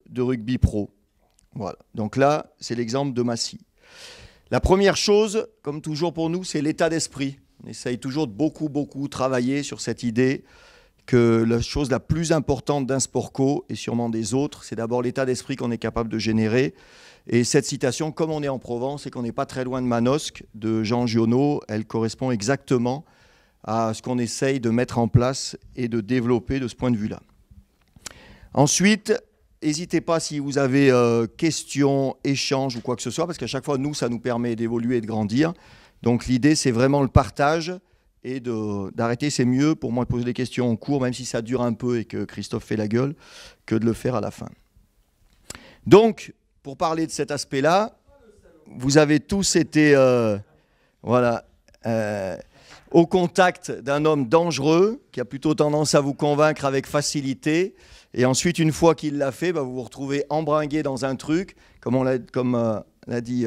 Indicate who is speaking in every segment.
Speaker 1: De rugby pro. Voilà. Donc là, c'est l'exemple de Massy. La première chose, comme toujours pour nous, c'est l'état d'esprit. On essaye toujours de beaucoup travailler sur cette idée que la chose la plus importante d'un sport co, et sûrement des autres, c'est d'abord l'état d'esprit qu'on est capable de générer. Et cette citation, comme on est en Provence et qu'on n'est pas très loin de Manosque, de Jean Giono, elle correspond exactement à ce qu'on essaye de mettre en place et de développer de ce point de vue-là. Ensuite, n'hésitez pas si vous avez questions, échanges ou quoi que ce soit, parce qu'à chaque fois, nous, ça nous permet d'évoluer et de grandir. Donc l'idée, c'est vraiment le partage et d'arrêter. C'est mieux pour moi de poser des questions en cours, même si ça dure un peu et que Christophe fait la gueule, que de le faire à la fin. Donc, pour parler de cet aspect-là, vous avez tous été au contact d'un homme dangereux qui a plutôt tendance à vous convaincre avec facilité. Et ensuite, une fois qu'il l'a fait, vous vous retrouvez embringué dans un truc, comme on l'a dit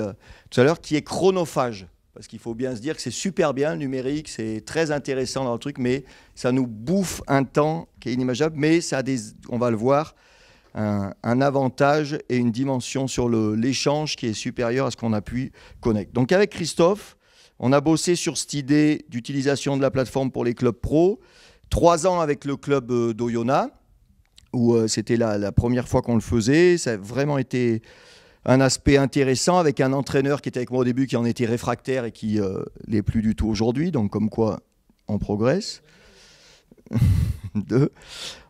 Speaker 1: tout à l'heure, qui est chronophage. Parce qu'il faut bien se dire que c'est super bien, le numérique, c'est très intéressant dans le truc, mais ça nous bouffe un temps qui est inimaginable. Mais ça a on va le voir, un avantage et une dimension sur l'échange qui est supérieure à ce qu'on a pu connaître. Donc avec Christophe, on a bossé sur cette idée d'utilisation de la plateforme pour les clubs pro. 3 ans avec le club d'Oyonnax, où c'était la première fois qu'on le faisait. Ça a vraiment été un aspect intéressant avec un entraîneur qui était avec moi au début, qui en était réfractaire et qui l'est plus du tout aujourd'hui. Donc comme quoi, on progresse.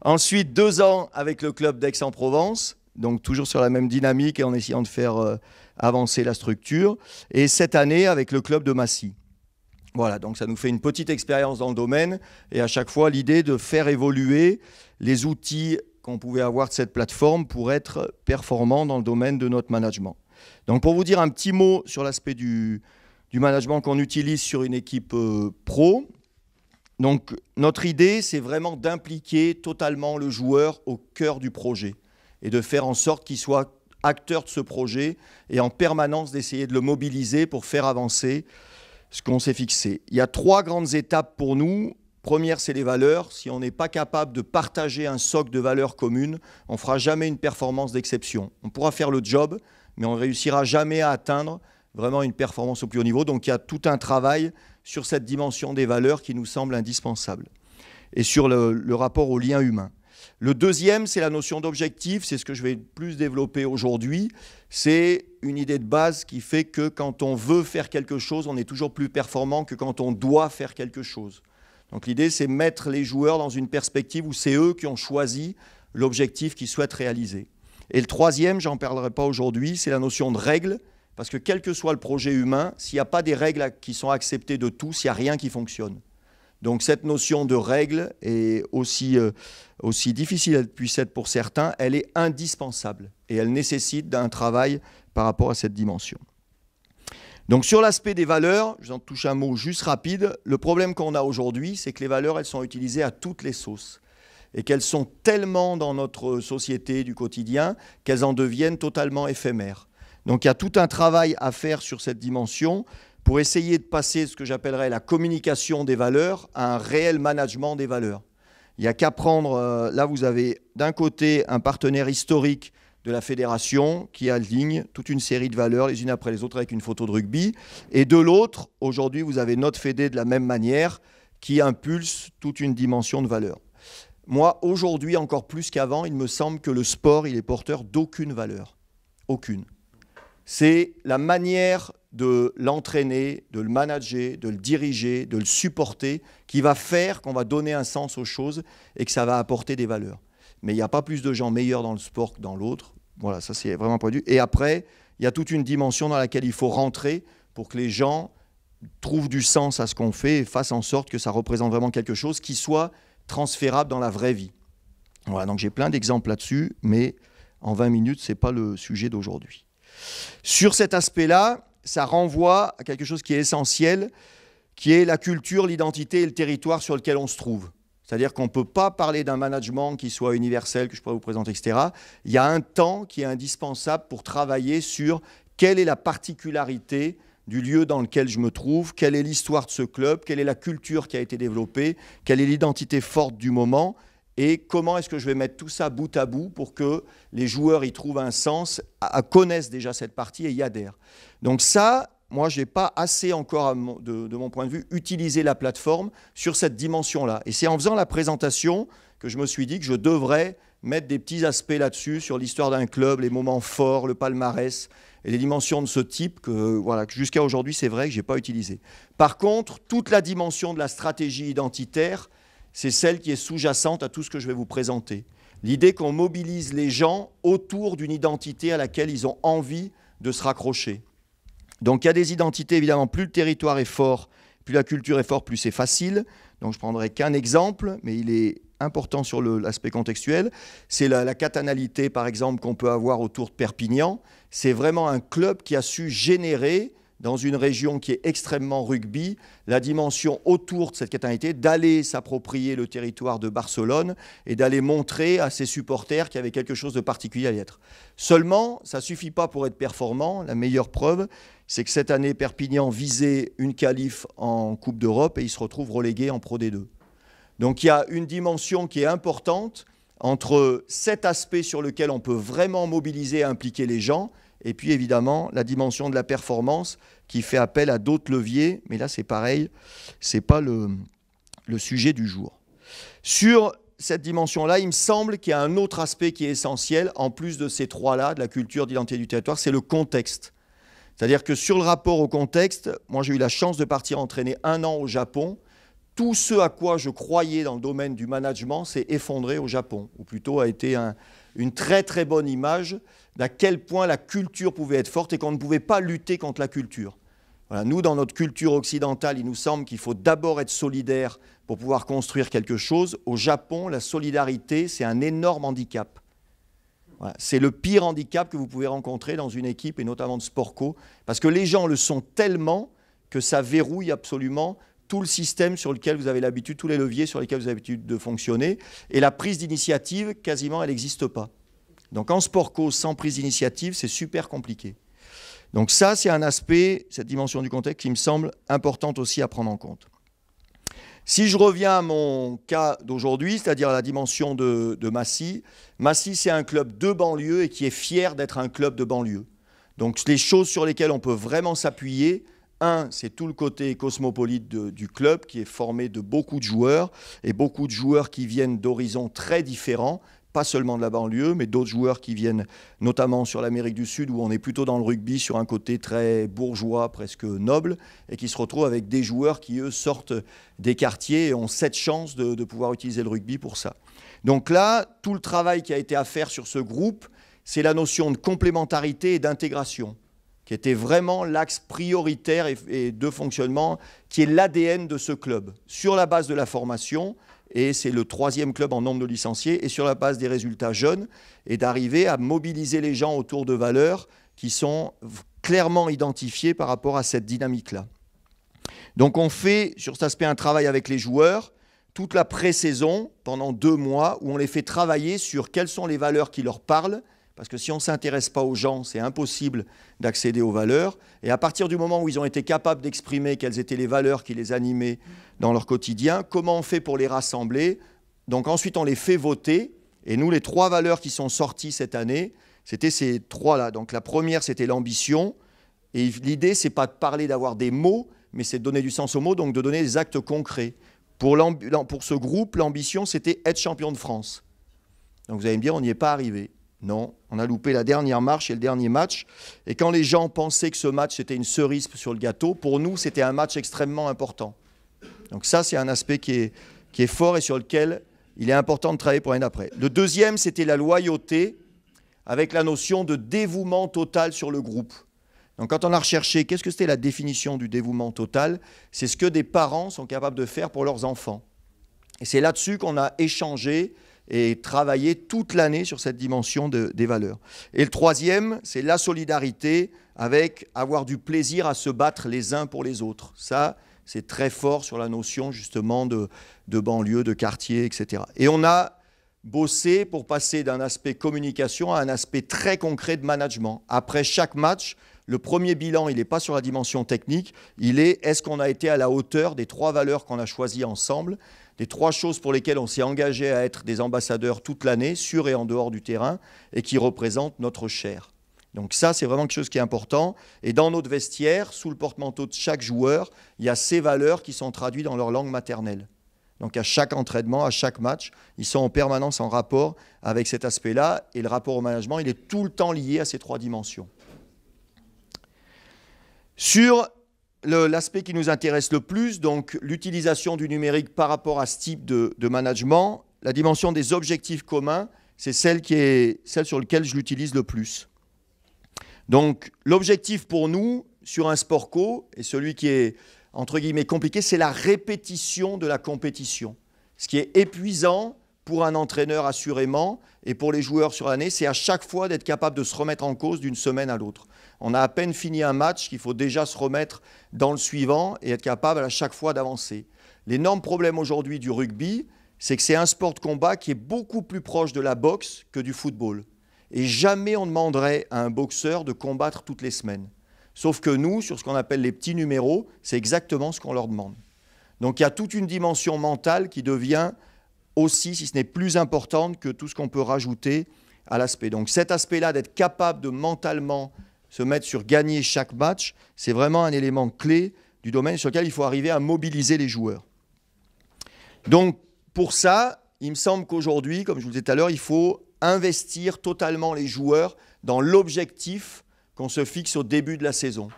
Speaker 1: Ensuite, 2 ans avec le club d'Aix-en-Provence, donc toujours sur la même dynamique et en essayant de faire avancer la structure. Et cette année avec le club de Massy. Voilà, donc ça nous fait une petite expérience dans le domaine et à chaque fois l'idée de faire évoluer les outils qu'on pouvait avoir de cette plateforme pour être performant dans le domaine de notre management. Donc pour vous dire un petit mot sur l'aspect du management qu'on utilise sur une équipe pro, donc notre idée c'est vraiment d'impliquer totalement le joueur au cœur du projet et de faire en sorte qu'il soit acteur de ce projet et en permanence d'essayer de le mobiliser pour faire avancer ce qu'on s'est fixé. Il y a 3 grandes étapes pour nous. Première, c'est les valeurs. Si on n'est pas capable de partager un socle de valeurs communes, on ne fera jamais une performance d'exception. On pourra faire le job, mais on ne réussira jamais à atteindre vraiment une performance au plus haut niveau. Donc il y a tout un travail sur cette dimension des valeurs qui nous semble indispensable. Et sur le rapport au lien humain. Le deuxième, c'est la notion d'objectif. C'est ce que je vais plus développer aujourd'hui. C'est une idée de base qui fait que quand on veut faire quelque chose, on est toujours plus performant que quand on doit faire quelque chose. Donc l'idée, c'est mettre les joueurs dans une perspective où c'est eux qui ont choisi l'objectif qu'ils souhaitent réaliser. Et le troisième, j'en parlerai pas aujourd'hui, c'est la notion de règles. Parce que quel que soit le projet humain, s'il n'y a pas des règles qui sont acceptées de tous, il n'y a rien qui fonctionne. Donc cette notion de règle est aussi difficile qu'elle puisse être pour certains, elle est indispensable et elle nécessite d'un travail par rapport à cette dimension. Donc sur l'aspect des valeurs, je vous en touche un mot juste rapide, le problème qu'on a aujourd'hui, c'est que les valeurs, elles sont utilisées à toutes les sauces et qu'elles sont tellement dans notre société du quotidien qu'elles en deviennent totalement éphémères. Donc il y a tout un travail à faire sur cette dimension pour essayer de passer ce que j'appellerais la communication des valeurs à un réel management des valeurs. Il n'y a qu'à prendre, là vous avez d'un côté un partenaire historique de la fédération qui aligne toute une série de valeurs les unes après les autres avec une photo de rugby. Et de l'autre, aujourd'hui vous avez notre fédé de la même manière qui impulse toute une dimension de valeurs. Moi, aujourd'hui, encore plus qu'avant, il me semble que le sport, il est porteur d'aucune valeur. Aucune. C'est la manière de l'entraîner, de le manager, de le diriger, de le supporter, qui va faire qu'on va donner un sens aux choses et que ça va apporter des valeurs. Mais il n'y a pas plus de gens meilleurs dans le sport que dans l'autre. Voilà, ça c'est vraiment un point de vue. Et après, il y a toute une dimension dans laquelle il faut rentrer pour que les gens trouvent du sens à ce qu'on fait et fassent en sorte que ça représente vraiment quelque chose qui soit transférable dans la vraie vie. Voilà, donc j'ai plein d'exemples là-dessus, mais en 20 minutes, ce n'est pas le sujet d'aujourd'hui. Sur cet aspect-là, ça renvoie à quelque chose qui est essentiel, qui est la culture, l'identité et le territoire sur lequel on se trouve. C'est-à-dire qu'on ne peut pas parler d'un management qui soit universel, que je pourrais vous présenter, etc. Il y a un temps qui est indispensable pour travailler sur quelle est la particularité du lieu dans lequel je me trouve, quelle est l'histoire de ce club, quelle est la culture qui a été développée, quelle est l'identité forte du moment et comment est-ce que je vais mettre tout ça bout à bout pour que les joueurs y trouvent un sens, connaissent déjà cette partie et y adhèrent. Donc ça, moi, je n'ai pas assez encore, de mon point de vue, utilisé la plateforme sur cette dimension-là. Et c'est en faisant la présentation que je me suis dit que je devrais mettre des petits aspects là-dessus, sur l'histoire d'un club, les moments forts, le palmarès, et des dimensions de ce type que, voilà, que jusqu'à aujourd'hui, c'est vrai que je n'ai pas utilisé. Par contre, toute la dimension de la stratégie identitaire, c'est celle qui est sous-jacente à tout ce que je vais vous présenter. L'idée qu'on mobilise les gens autour d'une identité à laquelle ils ont envie de se raccrocher. Donc il y a des identités, évidemment, plus le territoire est fort, plus la culture est forte, plus c'est facile. Donc je ne prendrai qu'un exemple, mais il est important sur l'aspect contextuel. C'est la catanalité, par exemple, qu'on peut avoir autour de Perpignan. C'est vraiment un club qui a su générer, dans une région qui est extrêmement rugby, la dimension autour de cette catanalité, d'aller s'approprier le territoire de Barcelone et d'aller montrer à ses supporters qu'il y avait quelque chose de particulier à y être. Seulement, ça ne suffit pas pour être performant. La meilleure preuve, c'est que cette année, Perpignan visait une qualif en Coupe d'Europe et il se retrouve relégué en Pro D2. Donc il y a une dimension qui est importante entre cet aspect sur lequel on peut vraiment mobiliser et impliquer les gens, et puis évidemment la dimension de la performance qui fait appel à d'autres leviers, mais là c'est pareil, ce n'est pas le sujet du jour. Sur cette dimension-là, il me semble qu'il y a un autre aspect qui est essentiel, en plus de ces trois-là, de la culture, d'identité du territoire, c'est le contexte. C'est-à-dire que sur le rapport au contexte, moi j'ai eu la chance de partir entraîner 1 an au Japon. Tout ce à quoi je croyais dans le domaine du management s'est effondré au Japon, ou plutôt a été une très très bonne image d'à quel point la culture pouvait être forte et qu'on ne pouvait pas lutter contre la culture. Voilà, nous, dans notre culture occidentale, il nous semble qu'il faut d'abord être solidaire pour pouvoir construire quelque chose. Au Japon, la solidarité, c'est un énorme handicap. Voilà, c'est le pire handicap que vous pouvez rencontrer dans une équipe, et notamment de sport co, parce que les gens le sont tellement que ça verrouille absolument tout le système sur lequel vous avez l'habitude, tous les leviers sur lesquels vous avez l'habitude de fonctionner. Et la prise d'initiative, quasiment, elle n'existe pas. Donc en sport co, sans prise d'initiative, c'est super compliqué. Donc ça, c'est un aspect, cette dimension du contexte, qui me semble importante aussi à prendre en compte. Si je reviens à mon cas d'aujourd'hui, c'est-à-dire à la dimension de Massy, Massy, c'est un club de banlieue et qui est fier d'être un club de banlieue. Donc les choses sur lesquelles on peut vraiment s'appuyer, c'est tout le côté cosmopolite du club qui est formé de beaucoup de joueurs et beaucoup de joueurs qui viennent d'horizons très différents, pas seulement de la banlieue, mais d'autres joueurs qui viennent notamment sur l'Amérique du Sud où on est plutôt dans le rugby sur un côté très bourgeois, presque noble, et qui se retrouvent avec des joueurs qui, eux, sortent des quartiers et ont cette chance de pouvoir utiliser le rugby pour ça. Donc là, tout le travail qui a été à faire sur ce groupe, c'est la notion de complémentarité et d'intégration, qui était vraiment l'axe prioritaire et de fonctionnement, qui est l'ADN de ce club, sur la base de la formation, et c'est le 3e club en nombre de licenciés, et sur la base des résultats jeunes, et d'arriver à mobiliser les gens autour de valeurs qui sont clairement identifiées par rapport à cette dynamique-là. Donc on fait, sur cet aspect, un travail avec les joueurs, toute la pré-saison, pendant 2 mois, où on les fait travailler sur quelles sont les valeurs qui leur parlent, parce que si on ne s'intéresse pas aux gens, c'est impossible d'accéder aux valeurs. Et à partir du moment où ils ont été capables d'exprimer quelles étaient les valeurs qui les animaient dans leur quotidien, comment on fait pour les rassembler? Donc ensuite, on les fait voter. Et nous, les 3 valeurs qui sont sorties cette année, c'était ces 3-là. Donc la première, c'était l'ambition. Et l'idée, ce n'est pas de parler, d'avoir des mots, mais c'est de donner du sens aux mots, donc de donner des actes concrets. Pour ce groupe, l'ambition, c'était être champion de France. Donc vous allez me dire, on n'y est pas arrivé. Non, on a loupé la dernière marche et le dernier match. Et quand les gens pensaient que ce match, c'était une cerise sur le gâteau, pour nous, c'était un match extrêmement important. Donc ça, c'est un aspect qui est fort et sur lequel il est important de travailler pour l'année d'après. Le deuxième, c'était la loyauté, avec la notion de dévouement total sur le groupe. Donc quand on a recherché, qu'est-ce que c'était la définition du dévouement total? C'est ce que des parents sont capables de faire pour leurs enfants. Et c'est là-dessus qu'on a échangé et travailler toute l'année sur cette dimension des valeurs. Et le troisième, c'est la solidarité avec avoir du plaisir à se battre les uns pour les autres. Ça, c'est très fort sur la notion justement de banlieue, de quartier, etc. Et on a bossé pour passer d'un aspect communication à un aspect très concret de management. Après chaque match, Le premier bilan, il n'est pas sur la dimension technique, il est est-ce qu'on a été à la hauteur des 3 valeurs qu'on a choisies ensemble, des 3 choses pour lesquelles on s'est engagé à être des ambassadeurs toute l'année, sur et en dehors du terrain, et qui représentent notre chair. Donc ça, c'est vraiment quelque chose qui est important. Et dans notre vestiaire, sous le porte-manteau de chaque joueur, il y a ces valeurs qui sont traduites dans leur langue maternelle. Donc à chaque entraînement, à chaque match, ils sont en permanence en rapport avec cet aspect-là. Et le rapport au management, il est tout le temps lié à ces 3 dimensions. Sur l'aspect qui nous intéresse le plus, donc l'utilisation du numérique par rapport à ce type de management, la dimension des objectifs communs, c'est celle sur laquelle je l'utilise le plus. Donc l'objectif pour nous, sur un sport co, et celui qui est entre guillemets compliqué, c'est la répétition de la compétition. Ce qui est épuisant pour un entraîneur assurément, et pour les joueurs sur l'année, c'est à chaque fois d'être capable de se remettre en cause d'une semaine à l'autre. On a à peine fini un match qu'il faut déjà se remettre dans le suivant et être capable à chaque fois d'avancer. L'énorme problème aujourd'hui du rugby, c'est que c'est un sport de combat qui est beaucoup plus proche de la boxe que du football. Et jamais on demanderait à un boxeur de combattre toutes les semaines. Sauf que nous, sur ce qu'on appelle les petits numéros, c'est exactement ce qu'on leur demande. Donc il y a toute une dimension mentale qui devient aussi, si ce n'est plus importante que tout ce qu'on peut rajouter à l'aspect. Donc cet aspect-là, d'être capable de mentalement se mettre sur gagner chaque match, c'est vraiment un élément clé du domaine sur lequel il faut arriver à mobiliser les joueurs. Donc pour ça, il me semble qu'aujourd'hui, comme je vous le disais tout à l'heure, il faut investir totalement les joueurs dans l'objectif qu'on se fixe au début de la saison.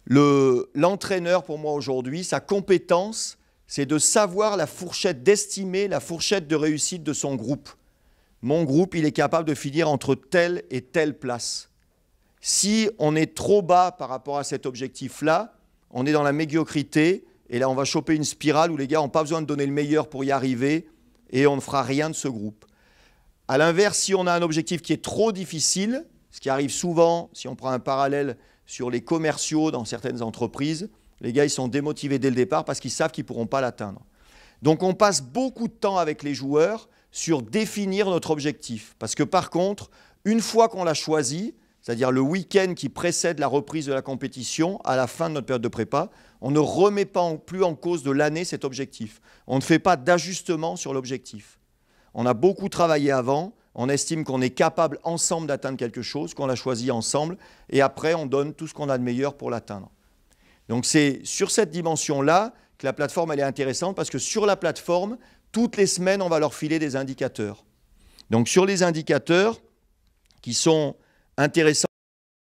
Speaker 1: L'entraîneur, pour moi aujourd'hui, sa compétence, c'est de savoir la fourchette, d'estimer la fourchette de réussite de son groupe. Mon groupe, il est capable de finir entre telle et telle place. Si on est trop bas par rapport à cet objectif-là, on est dans la médiocrité, et là on va choper une spirale où les gars n'ont pas besoin de donner le meilleur pour y arriver, et on ne fera rien de ce groupe. À l'inverse, si on a un objectif qui est trop difficile, ce qui arrive souvent, si on prend un parallèle sur les commerciaux dans certaines entreprises, les gars ils sont démotivés dès le départ parce qu'ils savent qu'ils ne pourront pas l'atteindre. Donc on passe beaucoup de temps avec les joueurs sur définir notre objectif. Parce que par contre, une fois qu'on l'a choisi, c'est-à-dire le week-end qui précède la reprise de la compétition, à la fin de notre période de prépa, on ne remet pas plus en cause de l'année cet objectif. On ne fait pas d'ajustement sur l'objectif. On a beaucoup travaillé avant, on estime qu'on est capable ensemble d'atteindre quelque chose, qu'on l'a choisi ensemble, et après on donne tout ce qu'on a de meilleur pour l'atteindre. Donc c'est sur cette dimension-là que la plateforme elle est intéressante, parce que sur la plateforme, toutes les semaines, on va leur filer des indicateurs. Donc sur les indicateurs qui sont intéressants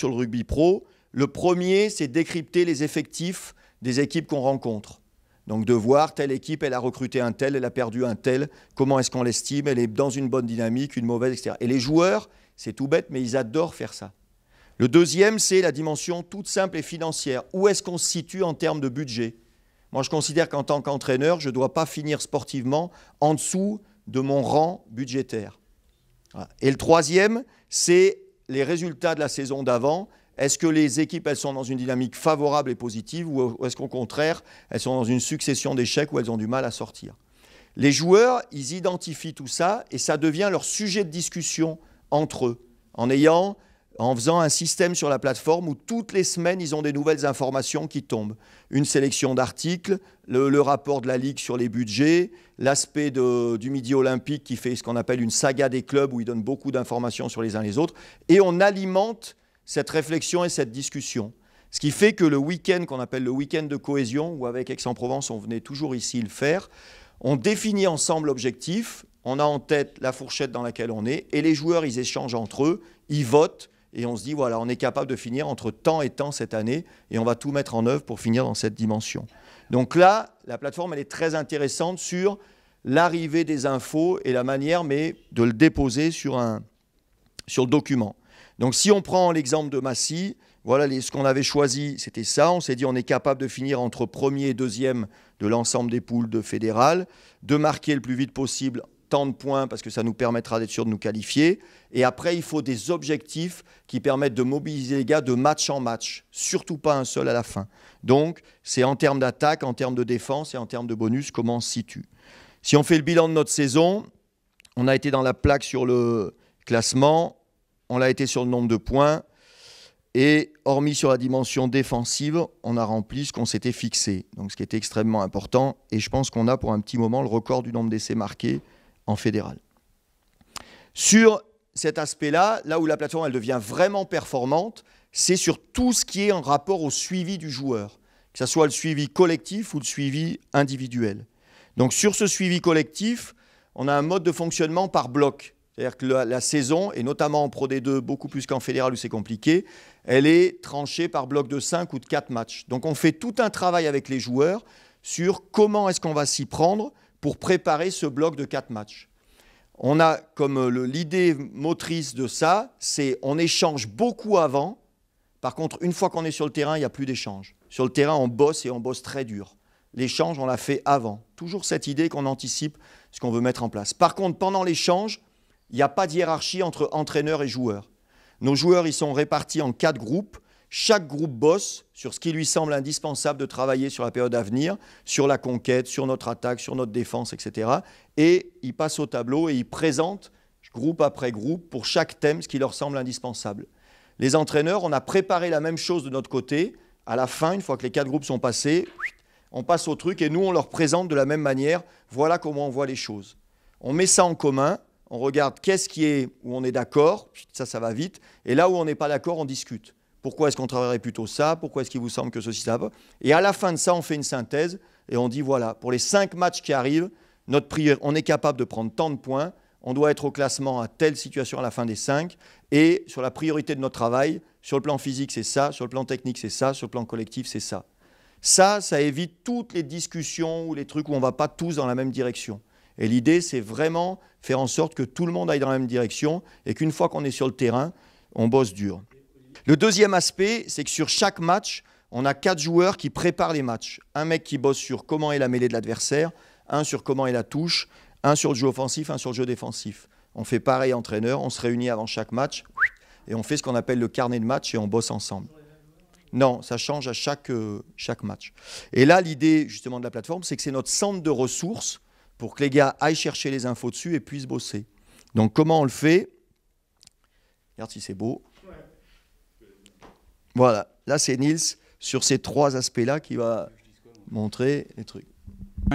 Speaker 1: sur le rugby pro, le premier, c'est décrypter les effectifs des équipes qu'on rencontre. Donc de voir telle équipe, elle a recruté un tel, elle a perdu un tel, comment est-ce qu'on l'estime, elle est dans une bonne dynamique, une mauvaise, etc. Et les joueurs, c'est tout bête, mais ils adorent faire ça. Le deuxième, c'est la dimension toute simple et financière. Où est-ce qu'on se situe en termes de budget ? Moi, je considère qu'en tant qu'entraîneur, je ne dois pas finir sportivement en dessous de mon rang budgétaire. Voilà. Et le troisième, c'est les résultats de la saison d'avant. Est-ce que les équipes, elles sont dans une dynamique favorable et positive, ou est-ce qu'au contraire, elles sont dans une succession d'échecs où elles ont du mal à sortir ? Les joueurs, ils identifient tout ça et ça devient leur sujet de discussion entre eux, en faisant un système sur la plateforme où toutes les semaines, ils ont des nouvelles informations qui tombent. Une sélection d'articles, le rapport de la Ligue sur les budgets, l'aspect du Midi Olympique qui fait ce qu'on appelle une saga des clubs où ils donnent beaucoup d'informations sur les uns les autres. Et on alimente cette réflexion et cette discussion. Ce qui fait que le week-end qu'on appelle le week-end de cohésion, où avec Aix-en-Provence, on venait toujours ici le faire, on définit ensemble l'objectif, on a en tête la fourchette dans laquelle on est, et les joueurs, ils échangent entre eux, ils votent, et on se dit, voilà, on est capable de finir entre temps et temps cette année, et on va tout mettre en œuvre pour finir dans cette dimension. Donc là, la plateforme, elle est très intéressante sur l'arrivée des infos et la manière mais de le déposer sur le document. Donc si on prend l'exemple de Massy, voilà ce qu'on avait choisi, c'était ça. On s'est dit on est capable de finir entre premier et deuxième de l'ensemble des poules de fédérales, de marquer le plus vite possible tant de points parce que ça nous permettra d'être sûr de nous qualifier. Et après, il faut des objectifs qui permettent de mobiliser les gars de match en match, surtout pas un seul à la fin. Donc c'est en termes d'attaque, en termes de défense et en termes de bonus, comment on se situe. Si on fait le bilan de notre saison, on a été dans la plaque sur le classement, on l'a été sur le nombre de points. Et hormis sur la dimension défensive, on a rempli ce qu'on s'était fixé. Donc ce qui était extrêmement important. Et je pense qu'on a pour un petit moment le record du nombre d'essais marqués en fédéral. Sur cet aspect-là, là où la plateforme elle devient vraiment performante, c'est sur tout ce qui est en rapport au suivi du joueur. Que ce soit le suivi collectif ou le suivi individuel. Donc sur ce suivi collectif, on a un mode de fonctionnement par bloc. C'est-à-dire que la saison, et notamment en Pro D2, beaucoup plus qu'en fédéral où c'est compliqué, elle est tranchée par bloc de 5 ou de 4 matchs. Donc on fait tout un travail avec les joueurs sur comment est-ce qu'on va s'y prendre pour préparer ce bloc de 4 matchs. On a comme l'idée motrice de ça, c'est on échange beaucoup avant. Par contre, une fois qu'on est sur le terrain, il n'y a plus d'échange. Sur le terrain, on bosse et on bosse très dur. L'échange, on l'a fait avant. Toujours cette idée qu'on anticipe ce qu'on veut mettre en place. Par contre, pendant l'échange, il n'y a pas de hiérarchie entre entraîneurs et joueurs. Nos joueurs, ils sont répartis en 4 groupes. Chaque groupe bosse sur ce qui lui semble indispensable de travailler sur la période à venir, sur la conquête, sur notre attaque, sur notre défense, etc. Et ils passent au tableau et ils présentent, groupe après groupe, pour chaque thème, ce qui leur semble indispensable. Les entraîneurs, on a préparé la même chose de notre côté. À la fin, une fois que les 4 groupes sont passés, on passe au truc et nous, on leur présente de la même manière. Voilà comment on voit les choses. On met ça en commun. On regarde qu'est-ce qui est où on est d'accord, ça va vite, et là où on n'est pas d'accord, on discute. Pourquoi est-ce qu'on travaillerait plutôt ça? Pourquoi est-ce qu'il vous semble que ceci, ça va? Et à la fin de ça, on fait une synthèse et on dit voilà, pour les 5 matchs qui arrivent, on est capable de prendre tant de points, on doit être au classement à telle situation à la fin des 5, et sur la priorité de notre travail, sur le plan physique, c'est ça, sur le plan technique, c'est ça, sur le plan collectif, c'est ça. Ça évite toutes les discussions ou les trucs où on ne va pas tous dans la même direction. Et l'idée, c'est vraiment faire en sorte que tout le monde aille dans la même direction et qu'une fois qu'on est sur le terrain, on bosse dur. Le deuxième aspect, c'est que sur chaque match, on a 4 joueurs qui préparent les matchs. Un mec qui bosse sur comment est la mêlée de l'adversaire, un sur comment est la touche, un sur le jeu offensif, un sur le jeu défensif. On fait pareil entraîneur, on se réunit avant chaque match et on fait ce qu'on appelle le carnet de match et on bosse ensemble. Non, ça change à chaque match. Et là, l'idée justement de la plateforme, c'est que c'est notre centre de ressources pour que les gars aillent chercher les infos dessus et puissent bosser. Donc, comment on le fait? Regarde si c'est beau. Voilà, là, c'est Nils sur ces 3 aspects-là qui va montrer les trucs.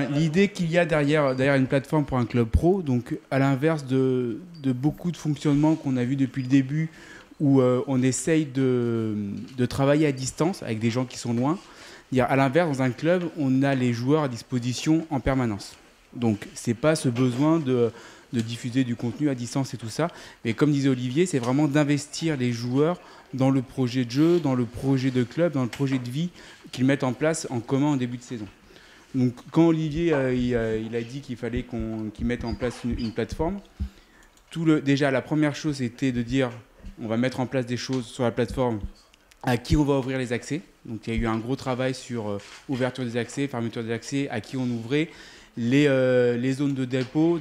Speaker 2: L'idée qu'il y a derrière une plateforme pour un club pro, donc à l'inverse de beaucoup de fonctionnements qu'on a vus depuis le début, où on essaye de travailler à distance avec des gens qui sont loin, à l'inverse, dans un club, on a les joueurs à disposition en permanence. Donc, ce n'est pas ce besoin de diffuser du contenu à distance et tout ça. Mais comme disait Olivier, c'est vraiment d'investir les joueurs dans le projet de jeu, dans le projet de club, dans le projet de vie qu'ils mettent en place en commun en début de saison. Donc, quand Olivier il a dit qu'il fallait qu'ils mettent en place une plateforme, déjà, la première chose, c'était de dire on va mettre en place des choses sur la plateforme à qui on va ouvrir les accès. Donc, il y a eu un gros travail sur ouverture des accès, fermeture des accès, à qui on ouvrait. Les zones de dépôt,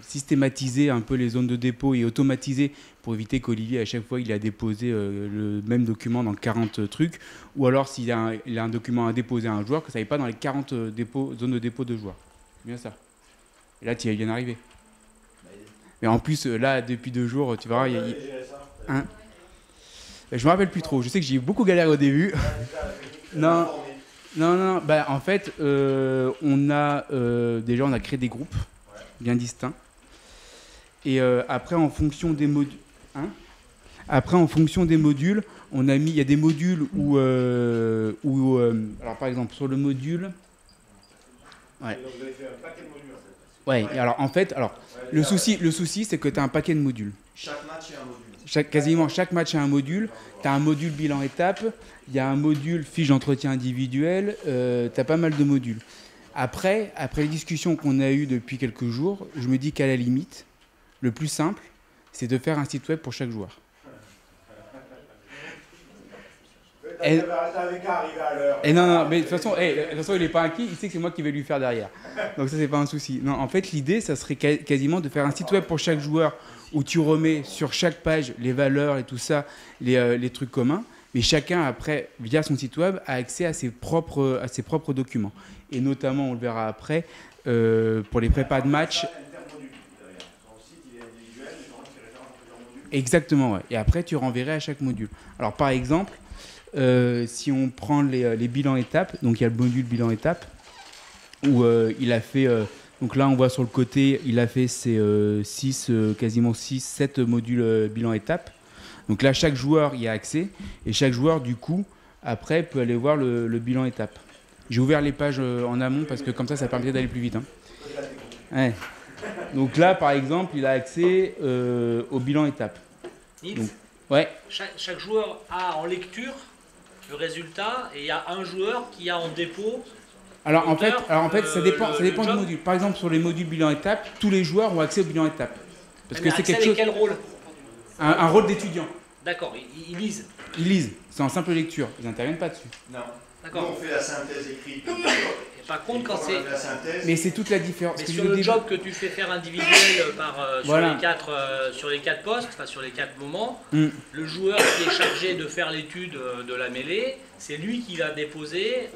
Speaker 2: systématiser un peu les zones de dépôt et automatiser pour éviter qu'Olivier, à chaque fois, il a déposé le même document dans 40 trucs, ou alors s'il a un document à déposer à un joueur, que ça n'aille pas dans les 40 zones de dépôt de joueurs. C'est bien ça. Et là, tu y es bien arrivé. Mais en plus, là, depuis 2 jours, tu verras, hein, je ne me rappelle plus trop. Je sais que j'ai beaucoup galéré au début. Non. Bah, en fait, on a créé des groupes bien distincts. Et après, en fonction des modules, on a mis. Il y a des modules où alors par exemple sur le module. Ouais. Donc vous avez fait un paquet de modules. Ouais. Alors en fait, le souci, c'est que tu as un paquet de modules.
Speaker 1: Chaque match est un module.
Speaker 2: Quasiment chaque match a un module. Tu as un module bilan étape, il y a un module fiche d'entretien individuel, tu as pas mal de modules. Après les discussions qu'on a eues depuis quelques jours, je me dis qu'à la limite, le plus simple, c'est de faire un site web pour chaque joueur. Et non, mais de toute façon, il n'est pas inquiet, il sait que c'est moi qui vais lui faire derrière. Donc ça, c'est pas un souci. Non, en fait, l'idée, ça serait quasiment de faire un site web pour chaque joueur où tu remets sur chaque page les valeurs et tout ça, les trucs communs. Mais chacun, après, via son site web, a accès à ses propres documents. Et notamment, on le verra après, pour les prépas de match. Exactement, ouais. Et après, tu renverrais à chaque module. Alors, par exemple, si on prend les bilans étapes, donc il y a le module bilan étape, où il a fait... donc là, on voit sur le côté, il a fait ses quasiment 7 modules bilan étape. Donc là, chaque joueur y a accès. Et chaque joueur, du coup, après, peut aller voir le bilan étape. J'ai ouvert les pages en amont parce que comme ça permet d'aller plus vite. Hein. Ouais. Donc là, par exemple, il a accès au bilan étape.
Speaker 3: Donc,
Speaker 2: ouais.
Speaker 3: Chaque joueur a en lecture le résultat et il y a un joueur qui a en dépôt.
Speaker 2: Alors en fait, ça dépend du module. Par exemple, sur les modules bilan étape, tous les joueurs ont accès au bilan étape.
Speaker 3: Parce que c'est quelque chose. Quel rôle?
Speaker 2: Un rôle d'étudiant.
Speaker 3: D'accord, ils lisent.
Speaker 2: Ils lisent, c'est en simple lecture, ils n'interviennent pas dessus.
Speaker 1: Non. D'accord. Nous on fait la synthèse écrite.
Speaker 3: Et par contre, quand c'est.
Speaker 2: Mais c'est toute la différence.
Speaker 3: Mais sur le job que tu fais faire individuel sur les 4 postes, enfin sur les 4 moments, le joueur qui est chargé de faire l'étude de la mêlée, c'est lui qui va déposer,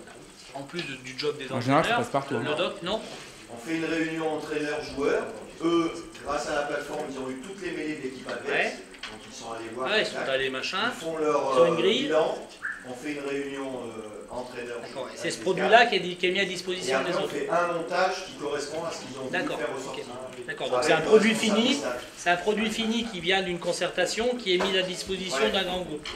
Speaker 3: en plus du job des entraîneurs.
Speaker 2: En général, ça passe par toi.
Speaker 3: Le doc, non?
Speaker 1: On fait une réunion entraîneur-joueur. Eux, grâce à la plateforme, ils ont eu toutes les mêlées de l'équipe adverse. Ouais. Donc ils sont allés voir.
Speaker 3: Ouais, ils sont allés machin.
Speaker 1: Ils font leur bilan. On fait une réunion entraîneur.
Speaker 3: D'accord. C'est ce produit-là qui est mis à disposition des autres.
Speaker 1: On fait un montage qui correspond à ce qu'ils ont voulu faire ressortir.
Speaker 3: D'accord. Donc c'est un produit fini. C'est un produit fini qui vient d'une concertation qui est mis à disposition d'un grand groupe.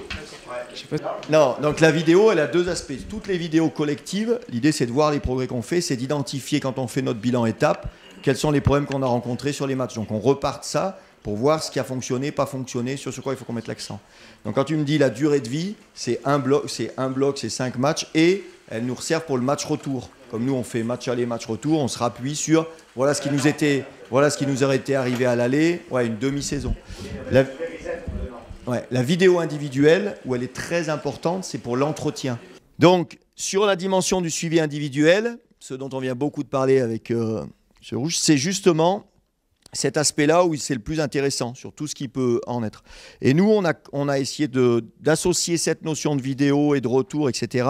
Speaker 1: Non, donc la vidéo, elle a deux aspects. Toutes les vidéos collectives, l'idée c'est de voir les progrès qu'on fait, c'est d'identifier quand on fait notre bilan étape, quels sont les problèmes qu'on a rencontrés sur les matchs. Donc on repart de ça pour voir ce qui a fonctionné, pas fonctionné, sur quoi il faut qu'on mette l'accent. Donc quand tu me dis la durée de vie, c'est un bloc, c'est 5 matchs et elles nous servent pour le match retour. Comme nous on fait match aller, match retour, on se rappuie sur voilà ce qui nous aurait été arrivé à l'aller, une demi-saison. La vidéo individuelle, où elle est très importante, c'est pour l'entretien. Donc sur la dimension du suivi individuel, ce dont on vient beaucoup de parler avec ce rouge, c'est justement cet aspect-là où c'est le plus intéressant sur tout ce qui peut en être. Et nous, on a essayé d'associer cette notion de vidéo et de retour, etc.,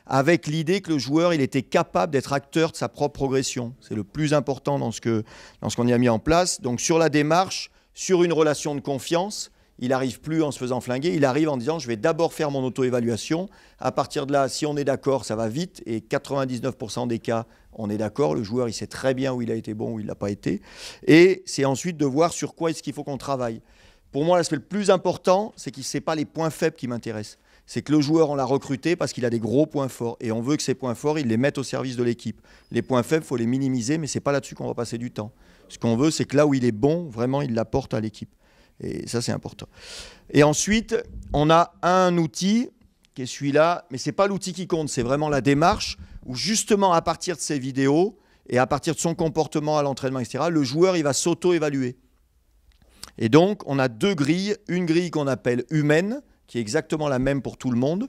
Speaker 1: avec l'idée que le joueur, il était capable d'être acteur de sa propre progression. C'est le plus important dans ce qu'on y a mis en place. Donc sur la démarche, sur une relation de confiance, il n'arrive plus en se faisant flinguer, il arrive en disant « je vais d'abord faire mon auto-évaluation ». À partir de là, si on est d'accord, ça va vite. Et 99% des cas, on est d'accord. Le joueur, il sait très bien où il a été bon, où il ne l'a pas été. Et c'est ensuite de voir sur quoi est-ce qu'il faut qu'on travaille. Pour moi, l'aspect le plus important, c'est que ce n'est pas les points faibles qui m'intéressent. C'est que le joueur, on l'a recruté parce qu'il a des gros points forts. Et on veut que ces points forts, il les mette au service de l'équipe. Les points faibles, il faut les minimiser, mais ce n'est pas là-dessus qu'on va passer du temps. Ce qu'on veut, c'est que là où il est bon, vraiment, il l'apporte à l'équipe. Et ça, c'est important. Et ensuite, on a un outil qui est celui-là, mais ce n'est pas l'outil qui compte, c'est vraiment la démarche où justement, à partir de ces vidéos et à partir de son comportement à l'entraînement, etc., le joueur, il va s'auto-évaluer. Et donc, on a deux grilles. Une grille qu'on appelle humaine, qui est exactement la même pour tout le monde.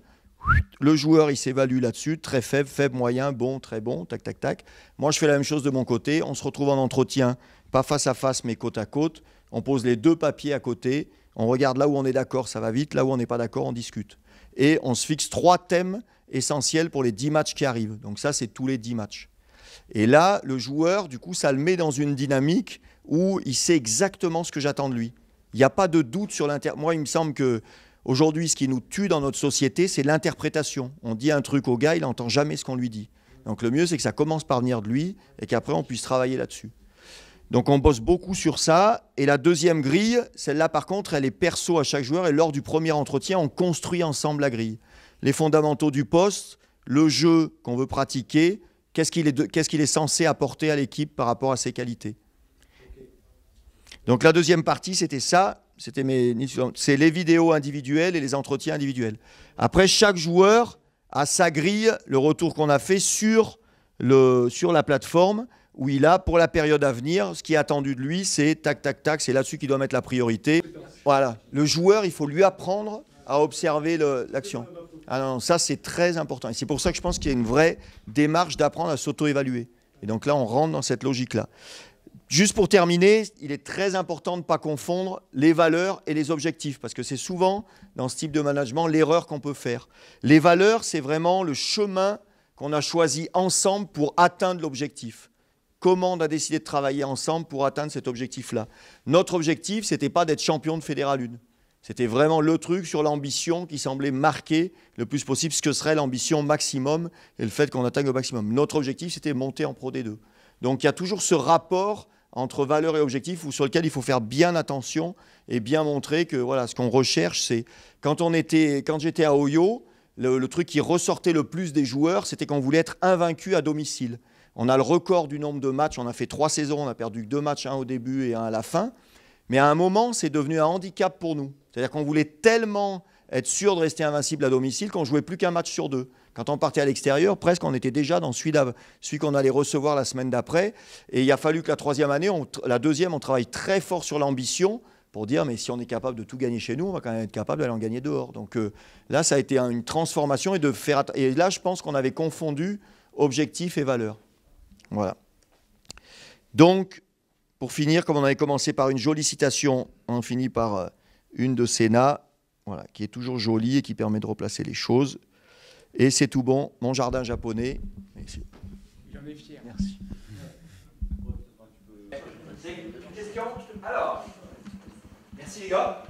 Speaker 1: Le joueur, il s'évalue là-dessus, très faible, faible, moyen, bon, très bon, tac, tac, tac. Moi, je fais la même chose de mon côté. On se retrouve en entretien, pas face à face, mais côte à côte. On pose les deux papiers à côté, on regarde là où on est d'accord, ça va vite, là où on n'est pas d'accord, on discute. Et on se fixe 3 thèmes essentiels pour les 10 matchs qui arrivent. Donc ça, c'est tous les 10 matchs. Et là, le joueur, du coup, ça le met dans une dynamique où il sait exactement ce que j'attends de lui. Il n'y a pas de doute sur l'interprétation. Moi, il me semble qu'aujourd'hui, ce qui nous tue dans notre société, c'est l'interprétation. On dit un truc au gars, il n'entend jamais ce qu'on lui dit. Donc le mieux, c'est que ça commence par venir de lui et qu'après, on puisse travailler là-dessus. Donc on bosse beaucoup sur ça. Et la deuxième grille, celle-là par contre, elle est perso à chaque joueur. Et lors du premier entretien, on construit ensemble la grille. Les fondamentaux du poste, le jeu qu'on veut pratiquer, qu'est-ce qu'il est censé apporter à l'équipe par rapport à ses qualités. Donc la deuxième partie, c'était ça. C'est les vidéos individuelles et les entretiens individuels. Après, chaque joueur a sa grille, le retour qu'on a fait sur la plateforme, où il a, pour la période à venir, ce qui est attendu de lui, c'est tac, tac, tac, c'est là-dessus qu'il doit mettre la priorité. Voilà. Le joueur, il faut lui apprendre à observer l'action. Ah non, ça, c'est très important. Et c'est pour ça que je pense qu'il y a une vraie démarche d'apprendre à s'auto-évaluer. Et donc là, on rentre dans cette logique-là. Juste pour terminer, il est très important de ne pas confondre les valeurs et les objectifs, parce que c'est souvent, dans ce type de management, l'erreur qu'on peut faire. Les valeurs, c'est vraiment le chemin qu'on a choisi ensemble pour atteindre l'objectif. Comment on a décidé de travailler ensemble pour atteindre cet objectif-là. Notre objectif, ce n'était pas d'être champion de Fédéral 1. C'était vraiment le truc sur l'ambition qui semblait marquer le plus possible ce que serait l'ambition maximum et le fait qu'on atteigne le maximum. Notre objectif, c'était monter en Pro D2. Donc il y a toujours ce rapport entre valeur et objectif sur lequel il faut faire bien attention et bien montrer que voilà, ce qu'on recherche, c'est quand j'étais à Oyo, le truc qui ressortait le plus des joueurs, c'était qu'on voulait être invaincu à domicile. On a le record du nombre de matchs, on a fait 3 saisons, on a perdu 2 matchs, un au début et un à la fin. Mais à un moment, c'est devenu un handicap pour nous. C'est-à-dire qu'on voulait tellement être sûr de rester invincible à domicile qu'on ne jouait plus qu'un match sur 2. Quand on partait à l'extérieur, presque on était déjà dans celui qu'on allait recevoir la semaine d'après. Et il a fallu que la 3e année, la 2e, on travaille très fort sur l'ambition pour dire mais si on est capable de tout gagner chez nous, on va quand même être capable d'aller en gagner dehors. Donc là, ça a été une transformation et là, je pense qu'on avait confondu objectif et valeur. Voilà. Donc, pour finir, comme on avait commencé par une jolie citation, on finit par une de Sénat, voilà, qui est toujours jolie et qui permet de replacer les choses. Et c'est tout bon, mon jardin japonais.
Speaker 2: J'en ai fier.
Speaker 1: Merci.
Speaker 4: C'est une question. Alors, merci les gars.